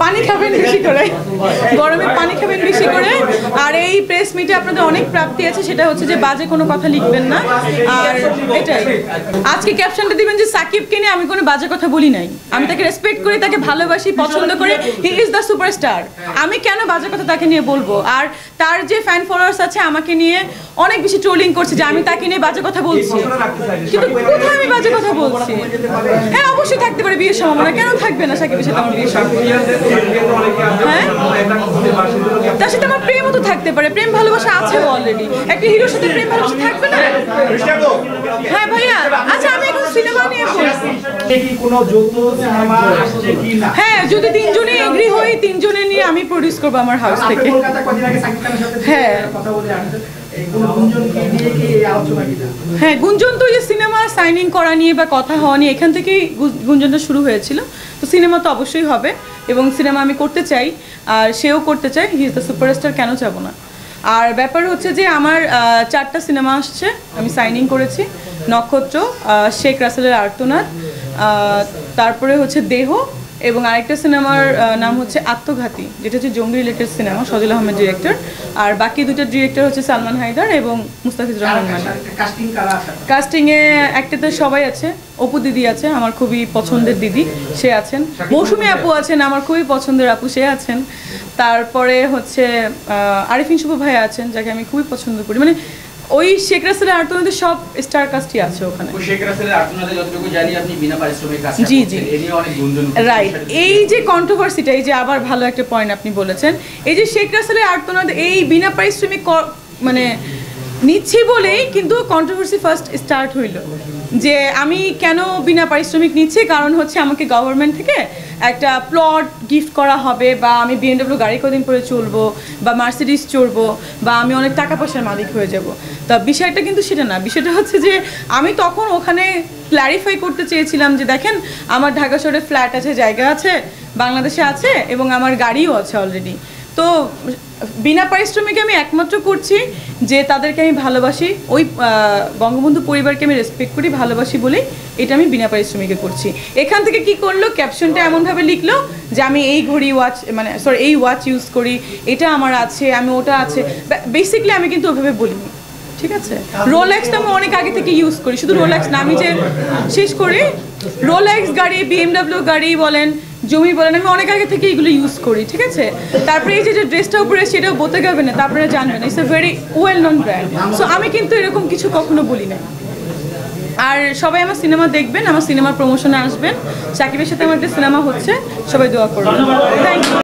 পানি খাবেন বেশি করে, গরমে পানি খাবেন বেশি করে। আর এই প্রেস মিটে আপনাদের অনেক প্রাপ্তি আছে, সেটা হচ্ছে যে বাজে কোনো কথা লিখবেন না। আর এটাই আজকে ক্যাপশনটা দিবেন যে সাকিবকে নিয়ে আমি কোনো বাজে কথা বলি নাই, আমি তাকে রেসপেক্ট করি, তাকে ভালোবাসি, পছন্দ করি, হি ইজ দ্য সুপারস্টার। আমি কেন বাজে কথা তাকে নিয়ে বলবো? আর তার যে ফ্যান ফলোয়ার্স আছে আমাকে নিয়ে অনেক বেশি ট্রোলিং করছে যে আমি তাকে নিয়ে বাজে কথা বলছি, কিন্তু কোথায় আমি বাজে কথা বলছি? হ্যাঁ অবশ্যই থাকতে পারে বিয়ের সম্ভাবনা, কেন থাকবে না সাকিবের সাথে আমার বিয়ের সম্ভাবনা? হ্যাঁ তার সাথে আমার প্রেমও তো থাকতে পারে, প্রেম ভালোবাসা আছে অলরেডি। একটা হিরোর সাথে প্রেম ভালোবাসা থাকবে না? হ্যাঁ ভাইয়া, আচ্ছা আমি এখন সিনেমা নিয়ে বলছি। হ্যাঁ যদি তিনজনে এগ্রি হই, তিনজনে নিয়ে আমি প্রডিউস করবো আমার হাউস থেকে। হ্যাঁ হ্যাঁ গুঞ্জন তো এই সিনেমা সাইনিং করা নিয়ে বা কথা হওয়া নিয়ে এখান থেকেই গুঞ্জনটা শুরু হয়েছিল। তো সিনেমা তো অবশ্যই হবে এবং সিনেমা আমি করতে চাই, আর সেও করতে চায়, হি ইজ দ্য সুপারস্টার, কেন যাব না? আর ব্যাপার হচ্ছে যে আমার 4টা সিনেমা আসছে, আমি সাইনিং করেছি। নক্ষত্র, শেখ রাসেলের আর্তনাদ, তারপরে হচ্ছে দেহ, এবং আরেকটা সিনেমার নাম হচ্ছে আত্মঘাতী, যেটা হচ্ছে জঙ্গি রিলেটেড সিনেমা, সজল আহমেদ ডিরেক্টর। আর বাকি দুটো ডিরেক্টর হচ্ছে সালমান হায়দার এবং মুস্তাফিজুর রহমান। কাস্টিংয়ে একটাতে সবাই আছে, অপু দিদি আছে, আমার খুবই পছন্দের দিদি, সে আছেন। মৌসুমী আপু আছেন, আমার খুবই পছন্দের আপু, সে আছেন। তারপরে হচ্ছে আরিফিন শুভ ভাই আছেন, যাকে আমি খুবই পছন্দ করি। মানে ওই শেখ রাসেলের আর্তনাদে সব স্টার কাস্টই আছে ওখানে। শেখ রাসেলের আর্তনাদে যতটুকু জানি আপনি বিনা পারিশ্রমিক কাজ করছেন, জি জি এই নিয়ে অনেক গুঞ্জন। রাইট, এই যে কন্ট্রোভার্সিটা, এই যে আবার ভালো একটা পয়েন্ট আপনি বলেছেন, এই যে শেখ রাসেলের আর্তনাদ এই বিনা পারিশ্রমিক মানে নিচ্ছি বলেই কিন্তু কন্ট্রোভার্সি ফার্স্ট স্টার্ট হইল যে আমি কেন বিনা পারিশ্রমিক নিচ্ছি, কারণ হচ্ছে আমাকে গভর্নমেন্ট থেকে একটা প্লট গিফট করা হবে, বা আমি BMW গাড়ি কদিন পরে চলবো, বা মার্সিডিস চড়বো, বা আমি অনেক টাকা পয়সার মালিক হয়ে যাব। তা বিষয়টা কিন্তু সেটা না, বিষয়টা হচ্ছে যে আমি তখন ওখানে ক্ল্যারিফাই করতে চেয়েছিলাম যে দেখেন আমার ঢাকা শহরে ফ্ল্যাট আছে, জায়গা আছে, বাংলাদেশে আছে, এবং আমার গাড়িও আছে অলরেডি। তো বিনা পারিশ্রমিকে আমি একমাত্র করছি যে তাদেরকে আমি ভালোবাসি, ওই বঙ্গবন্ধু পরিবারকে আমি রেসপেক্ট করি, ভালোবাসি বলেই এটা আমি বিনা পারিশ্রমিকে করছি। এখান থেকে কি করলো, ক্যাপশনটা এমনভাবে লিখলো যে আমি এই ঘড়ি ওয়াচ, মানে সরি এই ওয়াচ ইউজ করি, এটা আমার আছে, আমি ওটা আছে। বেসিক্যালি আমি কিন্তু ওভাবে বলিনি, ঠিক আছে? রোলেক্স তো আমি অনেক আগে থেকে ইউজ করি, শুধু রোলেক্স না, আমি যে শেষ করি রোলেক্স গাড়ি, BMW গাড়ি বলেন, জমি বলেন, আমি অনেক আগে থেকে এগুলো ইউজ করি, ঠিক আছে? তারপরে এই যে ড্রেসটা উপরে সেটাও বলতে যাবে না, তারপরে জানবেন it's a very well known brand. So আমি কিন্তু এরকম কিছু কখনো বলি না। আর সবাই আমার সিনেমা দেখবেন, আমার সিনেমার প্রমোশনে আসবেন, সাকিবের সাথে আমার একটা সিনেমা হচ্ছে, সবাই দোয়া করবেন। Thank you.